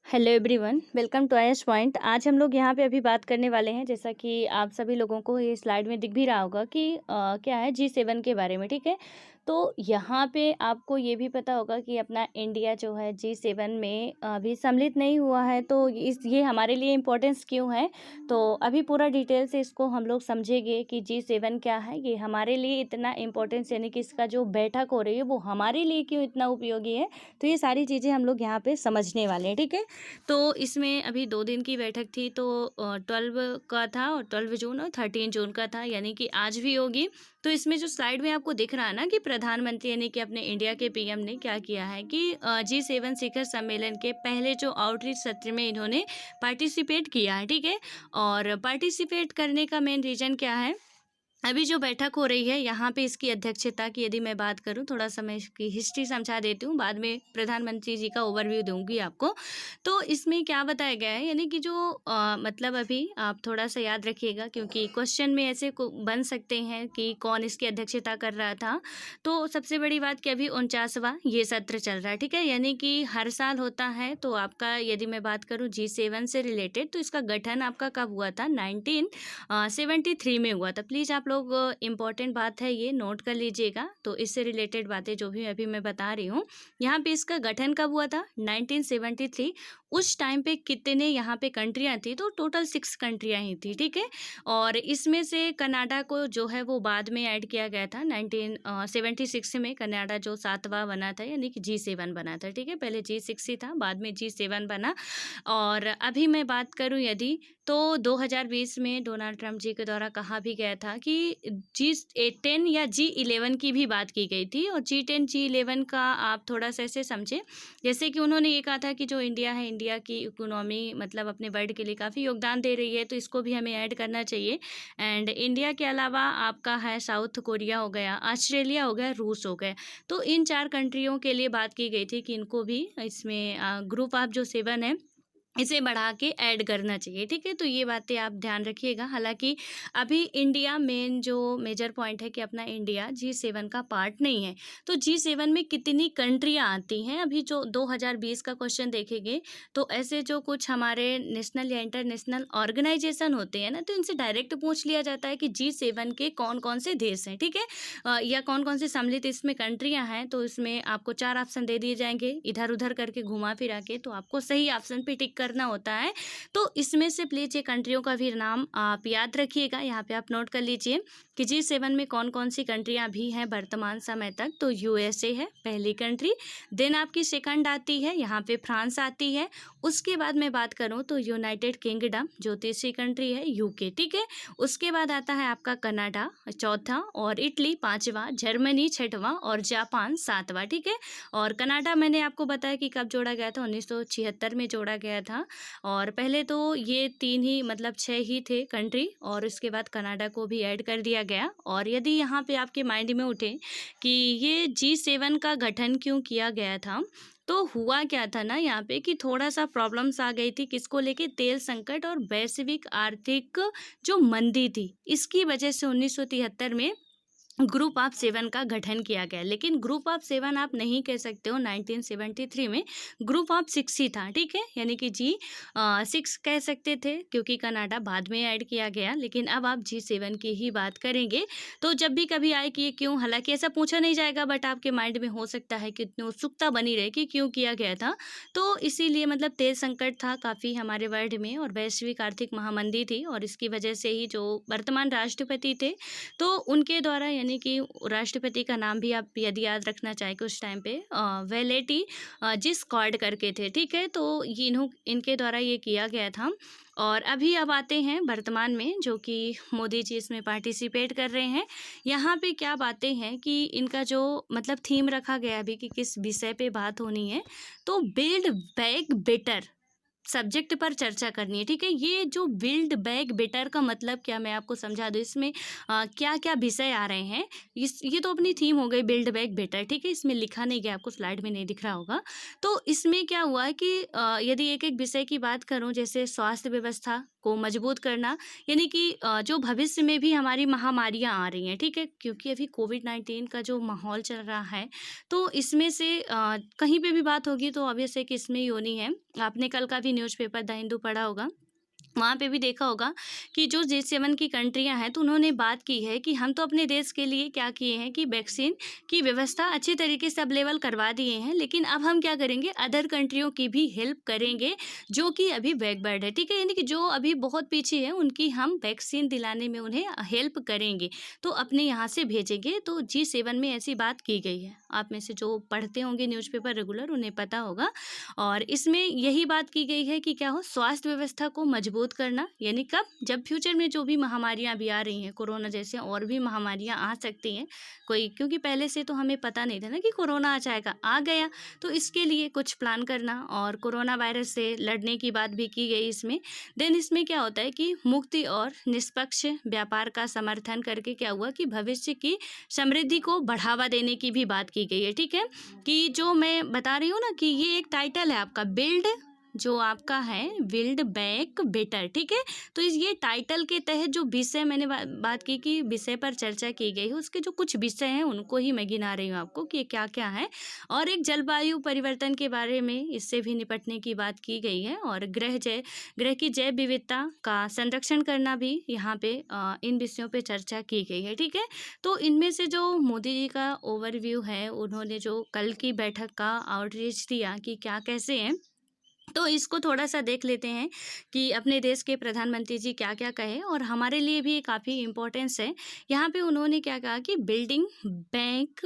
Hello everyone, welcome to IS point. आज हम लोग यहाँ पे अभी बात करने वाले हैं, जैसा कि आप सभी लोगों को ये स्लाइड में दिख भी रहा होगा कि क्या है G7 के बारे में। ठीक है, तो यहाँ पे आपको ये भी पता होगा कि अपना इंडिया जो है G7 में अभी सम्मिलित नहीं हुआ है। तो ये हमारे लिए इम्पोर्टेंस क्यों है, तो अभी पूरा डिटेल से इसको हम लोग समझेंगे कि G7 क्या है, ये हमारे लिए इतना इम्पोर्टेंस, यानी कि इसका जो बैठक हो रही है वो हमारे लिए क्यों इतना उपयोगी है। तो ये सारी चीज़ें हम लोग यहाँ पे समझने वाले हैं। ठीक है, तो इसमें अभी 2 दिन की बैठक थी, तो 12 का था और 12 जून और 13 जून का था, यानी कि आज भी होगी। तो इसमें जो स्लाइड में आपको दिख रहा है ना कि प्रधानमंत्री यानी कि अपने इंडिया के पीएम ने क्या किया है कि G7 शिखर सम्मेलन के पहले जो आउटरीच सत्र में इन्होंने पार्टिसिपेट किया है। ठीक है, और पार्टिसिपेट करने का मेन रीज़न क्या है, अभी जो बैठक हो रही है यहाँ पे इसकी अध्यक्षता की यदि मैं बात करूँ, थोड़ा सा मैं इसकी हिस्ट्री समझा देती हूँ, बाद में प्रधानमंत्री जी का ओवरव्यू दूंगी आपको। तो इसमें क्या बताया गया है, यानी कि जो मतलब अभी आप थोड़ा सा याद रखिएगा, क्योंकि क्वेश्चन में ऐसे बन सकते हैं कि कौन इसकी अध्यक्षता कर रहा था। तो सबसे बड़ी बात कि अभी 49वां ये सत्र चल रहा है। ठीक है, यानी कि हर साल होता है। तो आपका यदि मैं बात करूँ G7 से रिलेटेड, तो इसका गठन आपका कब हुआ था, 1973 में हुआ था। प्लीज़ आप लोग इम्पॉर्टेंट बात है, ये नोट कर लीजिएगा। तो इससे रिलेटेड बातें जो भी अभी मैं बता रही हूँ, यहाँ पे इसका गठन कब हुआ था, 1973। उस टाइम पे कितने यहाँ पे कंट्रियाँ थी, तो टोटल 6 कंट्रियाँ ही थी। ठीक है, और इसमें से कनाडा को जो है वो बाद में ऐड किया गया था। 1976 में कनाडा जो 7वां बना था, यानी कि G7 बना था। ठीक है, पहले G6 ही था, बाद में G7 बना। और अभी मैं बात करूँ यदि, तो 2020 में डोनाल्ड ट्रंप जी के द्वारा कहा भी गया था कि G10 या G11 की भी बात की गई थी। और G10 G11 का आप थोड़ा सा ऐसे समझें, जैसे कि उन्होंने ये कहा था कि जो इंडिया है, इंडिया की इकोनॉमी मतलब अपने वर्ल्ड के लिए काफ़ी योगदान दे रही है, तो इसको भी हमें ऐड करना चाहिए। एंड इंडिया के अलावा आपका है साउथ कोरिया हो गया, ऑस्ट्रेलिया हो गया, रूस हो गया। तो इन 4 कंट्रियों के लिए बात की गई थी कि इनको भी इसमें ग्रुप ऑफ जो 7 है, इसे बढ़ा के ऐड करना चाहिए। ठीक है, तो ये बातें आप ध्यान रखिएगा। हालांकि अभी इंडिया मेन जो मेजर पॉइंट है कि अपना इंडिया G7 का पार्ट नहीं है। तो G7 में कितनी कंट्रियां आती हैं, अभी जो 2020 का क्वेश्चन देखेंगे, तो ऐसे जो कुछ हमारे नेशनल या इंटरनेशनल ऑर्गेनाइजेशन होते हैं ना, तो इनसे डायरेक्ट पूछ लिया जाता है कि G7 के कौन कौन से देश हैं। ठीक है, या कौन कौन से सम्मिलित इसमें कंट्रियां हैं। तो इसमें आपको 4 ऑप्शन दे दिए जाएंगे, इधर उधर करके घुमा फिरा के, तो आपको सही ऑप्शन पे टिक करना होता है। तो इसमें से प्लीज़ ये कंट्रियों का भी नाम आप याद रखिएगा, यहाँ पे आप नोट कर लीजिए कि G7 में कौन कौन सी कंट्रियाँ भी हैं वर्तमान समय तक। तो USA है पहली कंट्री, देन आपकी सेकंड आती है यहाँ पे फ्रांस आती है। उसके बाद मैं बात करूँ तो यूनाइटेड किंगडम जो तीसरी कंट्री है, UK। ठीक है, उसके बाद आता है आपका कनाडा चौथा, और इटली पाँचवा, जर्मनी छठवां, और जापान सातवां। ठीक है, और कनाडा मैंने आपको बताया कि कब जोड़ा गया था, 1976 में जोड़ा गया था। और पहले तो ये 3 ही मतलब 6 ही थे कंट्री, और उसके बाद कनाडा को भी ऐड कर दिया गया। और यदि यहाँ पे आपके माइंड में उठे कि ये G7 का गठन क्यों किया गया था, तो हुआ क्या था ना यहाँ पे कि थोड़ा सा प्रॉब्लम्स आ गई थी, किसको लेके, तेल संकट और वैश्विक आर्थिक जो मंदी थी, इसकी वजह से 1973 में ग्रुप ऑफ 7 का गठन किया गया। लेकिन ग्रुप ऑफ 7 आप नहीं कह सकते हो, 1973 में ग्रुप ऑफ 6 ही था। ठीक है, यानी कि G6 कह सकते थे, क्योंकि कनाडा बाद में ऐड किया गया। लेकिन अब आप G7 की ही बात करेंगे। तो जब भी कभी आए कि ये क्यों, हालांकि ऐसा पूछा नहीं जाएगा, बट आपके माइंड में हो सकता है कि इतनी उत्सुकता बनी रहे कि क्यों किया गया था। तो इसीलिए मतलब तेल संकट था काफ़ी हमारे वर्ल्ड में, और वैश्विक आर्थिक महामंदी थी, और इसकी वजह से ही जो वर्तमान राष्ट्रपति थे, तो उनके द्वारा, यानी कि राष्ट्रपति का नाम भी आप यदि याद रखना चाहें कि उस टाइम पे वेलेटी जिस्कॉर्ड करके थे। ठीक है, तो इनके द्वारा ये किया गया था। और अभी अब आते हैं वर्तमान में, जो कि मोदी जी इसमें पार्टिसिपेट कर रहे हैं। यहाँ पे क्या बातें हैं कि इनका जो मतलब थीम रखा गया अभी कि किस विषय पे बात होनी है, तो बिल्ड बैक बेटर। सब्जेक्ट पर चर्चा करनी है, ठीक है। ये जो बिल्ड बैक बेटर का मतलब क्या, मैं आपको समझा दूँ। इसमें क्या क्या विषय आ रहे हैं। ये तो अपनी थीम हो गई बिल्ड बैक बेटर, ठीक है। इसमें लिखा नहीं गया, आपको स्लाइड में नहीं दिख रहा होगा। तो इसमें क्या हुआ है कि यदि एक एक विषय की बात करूं, जैसे स्वास्थ्य व्यवस्था को मजबूत करना, यानी कि जो भविष्य में भी हमारी महामारियां आ रही हैं, ठीक है, क्योंकि अभी कोविड-19 का जो माहौल चल रहा है, तो इसमें से कहीं पे भी बात होगी तो ऑब्वियस है कि इसमें ही होनी है। आपने कल का भी न्यूज़पेपर द हिंदू पढ़ा होगा, वहाँ पे भी देखा होगा कि जो G7 की कंट्रियां हैं, तो उन्होंने बात की है कि हम तो अपने देश के लिए क्या किए हैं कि वैक्सीन की व्यवस्था अच्छे तरीके से अवेलेबल करवा दिए हैं, लेकिन अब हम क्या करेंगे, अदर कंट्रियों की भी हेल्प करेंगे जो कि अभी बैकवर्ड है, ठीक है। यानी कि जो अभी बहुत पीछे है, उनकी हम वैक्सीन दिलाने में उन्हें हेल्प करेंगे, तो अपने यहाँ से भेजेंगे। तो G7 में ऐसी बात की गई है। आप में से जो पढ़ते होंगे न्यूज़पेपर रेगुलर, उन्हें पता होगा। और इसमें यही बात की गई है कि क्या हो, स्वास्थ्य व्यवस्था को मजबूत करना, यानी कब, जब फ्यूचर में जो भी महामारियां भी आ रही हैं, कोरोना जैसे और भी महामारियां आ सकती हैं कोई, क्योंकि पहले से तो हमें पता नहीं था ना कि कोरोना आ जाएगा, आ गया, तो इसके लिए कुछ प्लान करना और कोरोना वायरस से लड़ने की बात भी की गई इसमें। देन इसमें क्या होता है कि मुक्ति और निष्पक्ष व्यापार का समर्थन करके क्या हुआ कि भविष्य की समृद्धि को बढ़ावा देने की भी बात की गई है, ठीक है। कि जो मैं बता रही हूँ ना कि ये एक टाइटल है आपका, बिल्ड, जो आपका है बिल्ड बैक बेटर, ठीक है। तो ये टाइटल के तहत जो विषय मैंने बात की कि विषय पर चर्चा की गई है, उसके जो कुछ विषय हैं उनको ही मैं गिना रही हूँ आपको कि क्या क्या है। और एक जलवायु परिवर्तन के बारे में इससे भी निपटने की बात की गई है, और ग्रह की जैव विविधता का संरक्षण करना भी यहाँ पे इन विषयों पे चर्चा की गई है, ठीक है। तो इनमें से जो मोदी जी का ओवरव्यू है, उन्होंने जो कल की बैठक का आउटरीच दिया कि क्या कैसे हैं, तो इसको थोड़ा सा देख लेते हैं कि अपने देश के प्रधानमंत्री जी क्या क्या कहे, और हमारे लिए भी काफ़ी इम्पोर्टेंस है। यहाँ पे उन्होंने क्या कहा कि बिल्डिंग बैंक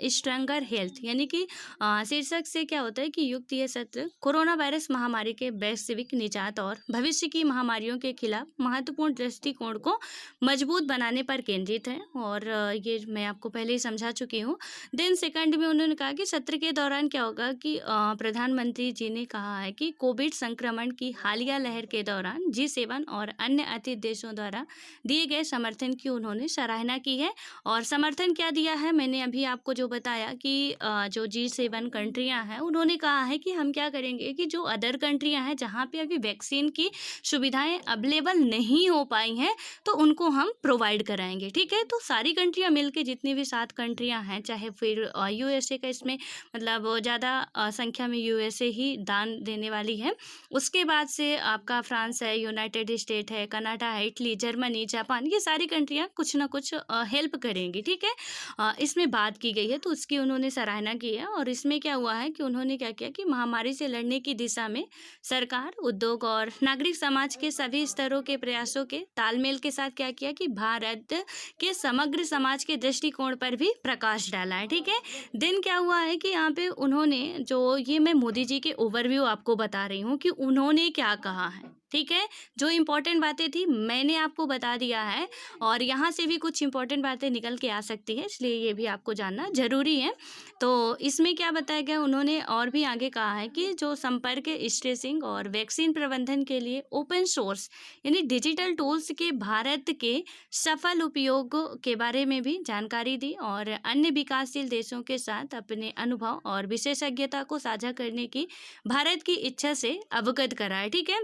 स्ट्रॉन्गर हेल्थ, यानी कि शीर्षक से क्या होता है कि युक्त ये सत्र कोरोना वायरस महामारी के वैश्विक निजात और भविष्य की महामारियों के खिलाफ महत्वपूर्ण दृष्टिकोण को मजबूत बनाने पर केंद्रित है, और ये मैं आपको पहले ही समझा चुकी हूँ। देन सेकंड में उन्होंने कहा कि सत्र के दौरान क्या होगा कि प्रधानमंत्री जी ने कहा है कि कोविड संक्रमण की हालिया लहर के दौरान G7 और अन्य अतिथि देशों द्वारा दिए गए समर्थन की उन्होंने सराहना की है। और समर्थन क्या दिया है, मैंने अभी आपको जो बताया कि जो G7 कंट्रियां हैं, उन्होंने कहा है कि हम क्या करेंगे कि जो अदर कंट्रियां हैं जहां पे अभी वैक्सीन की सुविधाएं अवेलेबल नहीं हो पाई हैं, तो उनको हम प्रोवाइड कराएंगे, ठीक है। तो सारी कंट्रियां मिलके, जितनी भी 7 कंट्रियां हैं, चाहे फिर USA का इसमें मतलब ज़्यादा संख्या में USA ही दान देने वाली है। उसके बाद से आपका फ्रांस है, यूनाइटेड स्टेट है, कनाडा है, इटली, जर्मनी, जापान, ये सारी कंट्रियां कुछ ना कुछ हेल्प करेंगी, ठीक है। इसमें बात की गई है, तो उसकी उन्होंने सराहना की है। और इसमें क्या हुआ है कि उन्होंने क्या किया कि महामारी से लड़ने की दिशा में सरकार, उद्योग और नागरिक समाज के सभी स्तरों के प्रयासों के तालमेल के साथ क्या किया कि भारत के समग्र समाज के दृष्टिकोण पर भी प्रकाश डाला है, ठीक है। दिन क्या हुआ है कि यहाँ पे उन्होंने जो, ये मैं मोदी जी के ओवरव्यू आपको बता रही हूँ कि उन्होंने क्या कहा है, ठीक है। जो इम्पोर्टेंट बातें थी मैंने आपको बता दिया है, और यहाँ से भी कुछ इम्पोर्टेंट बातें निकल के आ सकती है, इसलिए ये भी आपको जानना जरूरी है। तो इसमें क्या बताया गया, उन्होंने और भी आगे कहा है कि जो संपर्क, ट्रेसिंग और वैक्सीन प्रबंधन के लिए ओपन सोर्स यानी डिजिटल टूल्स के भारत के सफल उपयोग के बारे में भी जानकारी दी, और अन्य विकासशील देशों के साथ अपने अनुभव और विशेषज्ञता को साझा करने की भारत की इच्छा से अवगत कराया, ठीक है।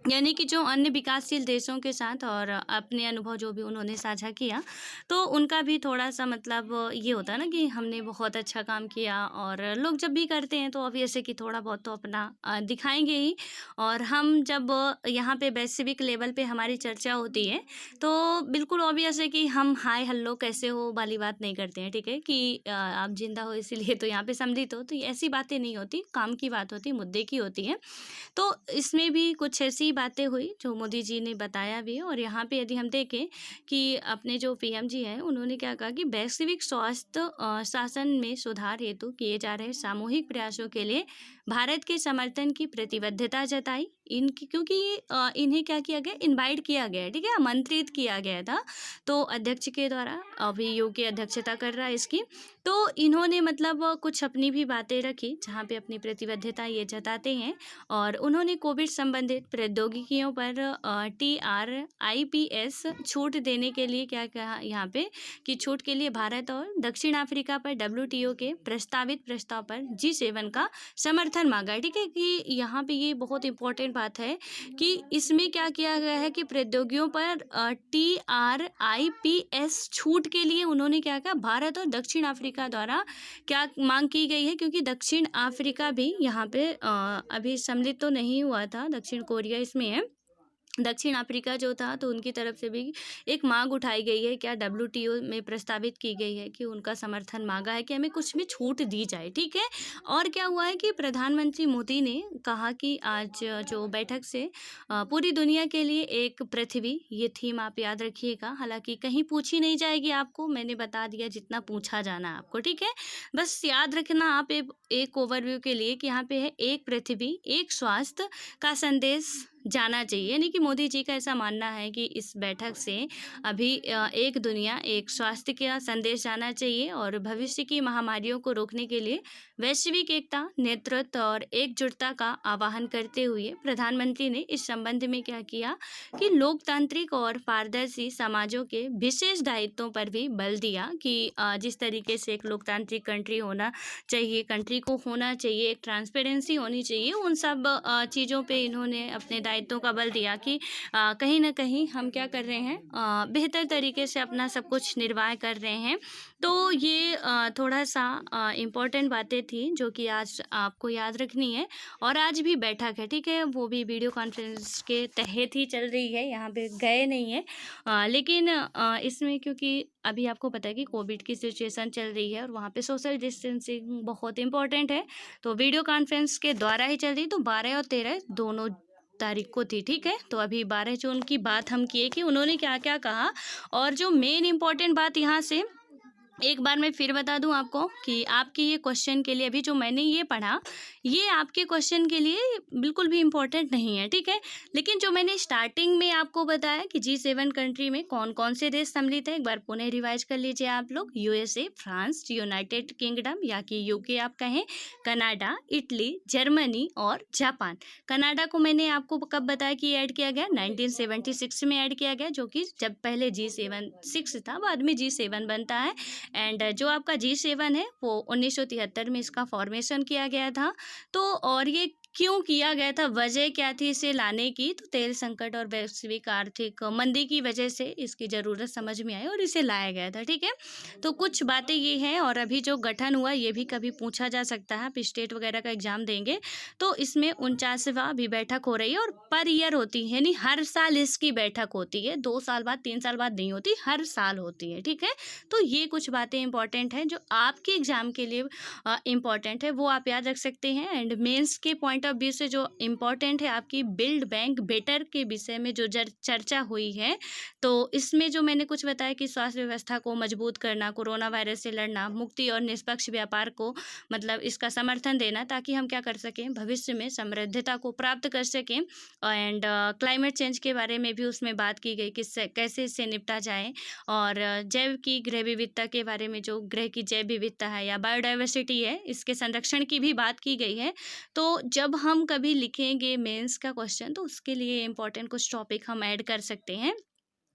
यानी कि जो अन्य विकासशील देशों के साथ और अपने अनुभव जो भी उन्होंने साझा किया, तो उनका भी थोड़ा सा मतलब ये होता है ना कि हमने बहुत अच्छा काम किया, और लोग जब भी करते हैं तो ऑब्वियस है कि थोड़ा बहुत तो अपना दिखाएंगे ही। और हम जब यहाँ पे वैश्विक लेवल पे हमारी चर्चा होती है, तो बिल्कुल ऑब्वियस है कि हम हाय हेलो कैसे हो वाली बात नहीं करते हैं, ठीक है। कि आप जिंदा हो इसीलिए तो यहाँ पे सम्मिलित हो, तो ऐसी बातें नहीं होती, काम की बात होती, मुद्दे की होती है। तो इसमें भी कुछ ऐसी बातें हुई जो मोदी जी ने बताया भी है। और यहाँ पे यदि हम देखें कि अपने जो पीएम जी हैं, उन्होंने क्या कहा कि वैश्विक स्वास्थ्य शासन में सुधार हेतु किए जा रहे सामूहिक प्रयासों के लिए भारत के समर्थन की प्रतिबद्धता जताई। इनकी, क्योंकि इन्हें क्या किया गया, इनवाइट किया गया है, ठीक है, आमंत्रित किया गया था। तो अध्यक्ष के द्वारा, अभी यूके अध्यक्षता कर रहा है इसकी। तो इन्होंने मतलब कुछ अपनी भी बातें रखी, जहाँ पे अपनी प्रतिबद्धता ये जताते हैं। और उन्होंने कोविड संबंधित प्रौद्योगिकियों पर TRIPS छूट देने के लिए क्या कहा यहाँ पे, कि छूट के लिए भारत और दक्षिण अफ्रीका पर WTO के प्रस्तावित प्रस्ताव पर G7 का समर्थन मांगा है, ठीक है। कि यहाँ पे ये बहुत इंपॉर्टेंट बात है कि इसमें क्या किया गया है कि प्रौद्योगिकियों पर TRIPS छूट के लिए उन्होंने क्या कहा, भारत और दक्षिण अफ्रीका द्वारा क्या मांग की गई है, क्योंकि दक्षिण अफ्रीका भी यहाँ पे अभी सम्मिलित तो नहीं हुआ था, दक्षिण कोरिया इसमें है। दक्षिण अफ्रीका जो था, तो उनकी तरफ से भी एक मांग उठाई गई है, क्या WTO में प्रस्तावित की गई है कि उनका समर्थन मांगा है कि हमें कुछ भी छूट दी जाए, ठीक है। और क्या हुआ है कि प्रधानमंत्री मोदी ने कहा कि आज जो बैठक से पूरी दुनिया के लिए एक पृथ्वी, ये थीम आप याद रखिएगा। हालांकि कहीं पूछी नहीं जाएगी आपको, मैंने बता दिया जितना पूछा जाना है आपको, ठीक है। बस याद रखना आप एक ओवरव्यू के लिए कि यहाँ पे है एक पृथ्वी एक स्वास्थ्य का संदेश जाना चाहिए, यानी कि मोदी जी का ऐसा मानना है कि इस बैठक से अभी एक दुनिया एक स्वास्थ्य का संदेश जाना चाहिए। और भविष्य की महामारियों को रोकने के लिए वैश्विक एकता, नेतृत्व और एकजुटता का आह्वान करते हुए प्रधानमंत्री ने इस संबंध में क्या किया कि लोकतांत्रिक और पारदर्शी समाजों के विशेष दायित्वों पर भी बल दिया कि जिस तरीके से एक लोकतांत्रिक कंट्री होना चाहिए, कंट्री को होना चाहिए, एक ट्रांसपेरेंसी होनी चाहिए, उन सब चीज़ों पे इन्होंने अपने दायित्वों का बल दिया कि कहीं ना कहीं हम क्या कर रहे हैं, बेहतर तरीके से अपना सब कुछ निर्वाह कर रहे हैं। तो ये थोड़ा सा इम्पोर्टेंट बातें थी जो कि आज आपको याद रखनी है। और आज भी बैठक है, ठीक है, वो भी वीडियो कॉन्फ्रेंस के तहत ही चल रही है, यहाँ पे गए नहीं है। लेकिन इसमें क्योंकि अभी आपको पता है कि कोविड की सिचुएशन चल रही है और वहाँ पे सोशल डिस्टेंसिंग बहुत इंपॉर्टेंट है, तो वीडियो कॉन्फ्रेंस के द्वारा ही चल रही। तो 12 और 13 दोनों तारीख को थी, ठीक है। तो अभी 12 जून की बात हम किए कि उन्होंने क्या क्या कहा। और जो मेन इंपॉर्टेंट बात यहाँ से एक बार मैं फिर बता दूं आपको कि आपके ये क्वेश्चन के लिए, अभी जो मैंने ये पढ़ा, ये आपके क्वेश्चन के लिए बिल्कुल भी इम्पोर्टेंट नहीं है, ठीक है। लेकिन जो मैंने स्टार्टिंग में आपको बताया कि G7 कंट्री में कौन कौन से देश सम्मिलित है, एक बार पुनः रिवाइज कर लीजिए आप लोग। USA, फ्रांस, यूनाइटेड किंगडम या कि यूके आप कहें, कनाडा, इटली, जर्मनी और जापान। कनाडा को मैंने आपको कब बताया कि ऐड किया गया, 1976 में ऐड किया गया, जो कि जब पहले G7 था, बाद में G7 बनता है। एंड जो आपका G7 है वो 1973 में इसका फॉर्मेशन किया गया था। तो और ये क्यों किया गया था, वजह क्या थी इसे लाने की, तो तेल संकट और वैश्विक आर्थिक मंदी की वजह से इसकी ज़रूरत समझ में आई और इसे लाया गया था, ठीक है। तो कुछ बातें ये हैं। और अभी जो गठन हुआ ये भी कभी पूछा जा सकता है, आप स्टेट वगैरह का एग्जाम देंगे तो इसमें 49वां भी बैठक हो रही है और पर ईयर होती है, यानी हर साल इसकी बैठक होती है, 2 साल बाद 3 साल बाद नहीं होती, हर साल होती है, ठीक है। तो ये कुछ बातें इंपॉर्टेंट हैं जो आपके एग्जाम के लिए इम्पॉर्टेंट है, वो आप याद रख सकते हैं। एंड मेंस के पॉइंट ऑफ व्यू से जो इम्पॉर्टेंट है, आपकी बिल्ड बैंक बेटर के विषय में जो चर्चा हुई है, तो इसमें जो मैंने कुछ बताया कि स्वास्थ्य व्यवस्था को मजबूत करना, कोरोना वायरस से लड़ना, मुक्ति और निष्पक्ष व्यापार को मतलब इसका समर्थन देना, ताकि हम क्या कर सकें, भविष्य में समृद्धता को प्राप्त कर सकें। एंड क्लाइमेट चेंज के बारे में भी उसमें बात की गई कि कैसे इससे निपटा जाए। और जैव की ग्रह विविधता के बारे में, जो ग्रह की जैव विविधता है या बायोडाइवर्सिटी है, इसके संरक्षण की भी बात की गई है। तो जब हम कभी लिखेंगे मेंस का क्वेश्चन, तो उसके लिए इंपॉर्टेंट कुछ टॉपिक हम ऐड कर सकते हैं,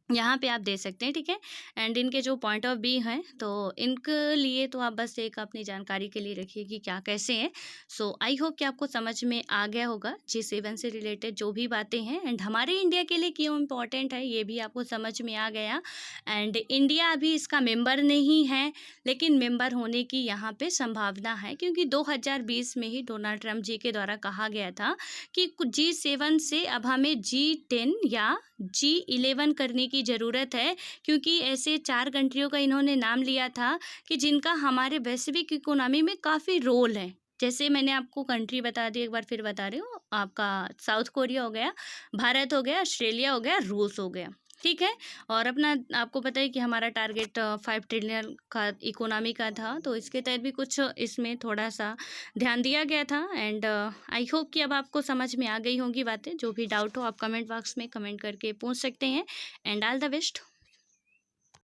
यहाँ पे आप दे सकते हैं, ठीक है। एंड इनके जो पॉइंट ऑफ व्यू हैं, तो इनके लिए तो आप बस एक अपनी जानकारी के लिए रखिए कि क्या कैसे हैं। सो आई होप कि आपको समझ में आ गया होगा G7 से रिलेटेड जो भी बातें हैं। एंड हमारे इंडिया के लिए क्यों इम्पोर्टेंट है ये भी आपको समझ में आ गया। एंड इंडिया अभी इसका मेंबर नहीं है, लेकिन मेंबर होने की यहाँ पे संभावना है, क्योंकि 2020 में ही डोनाल्ड ट्रंप जी के द्वारा कहा गया था कि G7 से अब हमें G10 या G11 करने की ज़रूरत है, क्योंकि ऐसे 4 कंट्रियों का इन्होंने नाम लिया था कि जिनका हमारे वैश्विक इकोनॉमी में काफ़ी रोल है। जैसे मैंने आपको कंट्री बता दी, एक बार फिर बता रही हूँ, आपका साउथ कोरिया हो गया, भारत हो गया, ऑस्ट्रेलिया हो गया, रूस हो गया। ठीक है। और अपना आपको पता है कि हमारा टारगेट 5 ट्रिलियन का इकोनॉमी का था, तो इसके तहत भी कुछ इसमें थोड़ा-सा ध्यान दिया गया था। एंड आई होप कि अब आपको समझ में आ गई होंगी बातें। जो भी डाउट हो आप कमेंट बॉक्स में कमेंट करके पूछ सकते हैं। And all the best.